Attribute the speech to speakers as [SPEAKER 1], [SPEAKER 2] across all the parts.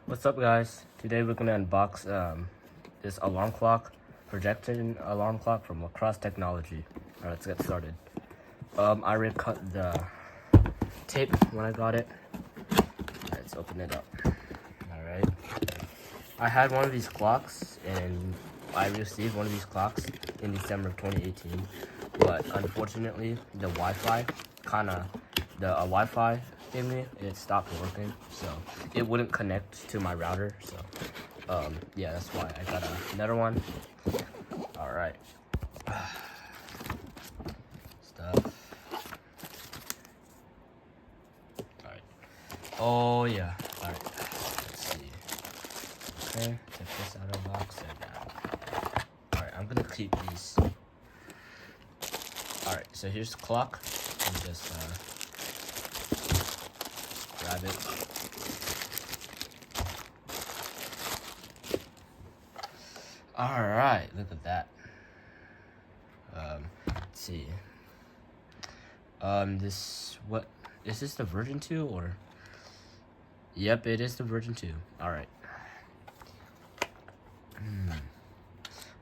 [SPEAKER 1] What's up, guys? Today we're gonna unbox this alarm clock, projection alarm clock from Crosse technology. Alright, let's get started. I recut the tape when I got it. Let's open it up. Alright. I had one of these clocks and I received one of these clocks in December of 2018, but unfortunately the Wi-Fi Wi-Fi thingy, it stopped working, so it wouldn't connect to my router. So yeah, that's why I got another one. All right, stuff. All right. Oh yeah. All right. Let's see. Okay, take this out of the box. All right, I'm gonna keep these. All right, so here's the clock. And just grab it. All right, look at that. Let's see. What is this, the version 2 or? Yep, it is the version 2. All right.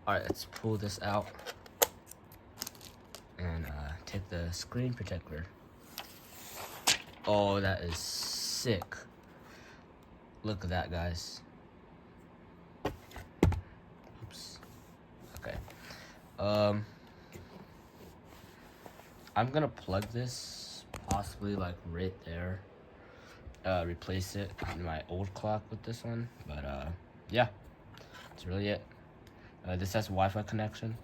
[SPEAKER 1] All right, let's pull this out and take the screen protector. Oh, that is sick. Look at that, guys. Oops. Okay. I'm gonna plug this possibly like right there. Replace it in my old clock with this one. But yeah, that's really it. This has Wi-Fi connection.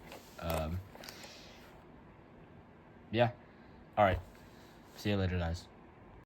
[SPEAKER 1] Yeah. All right. See you later, guys.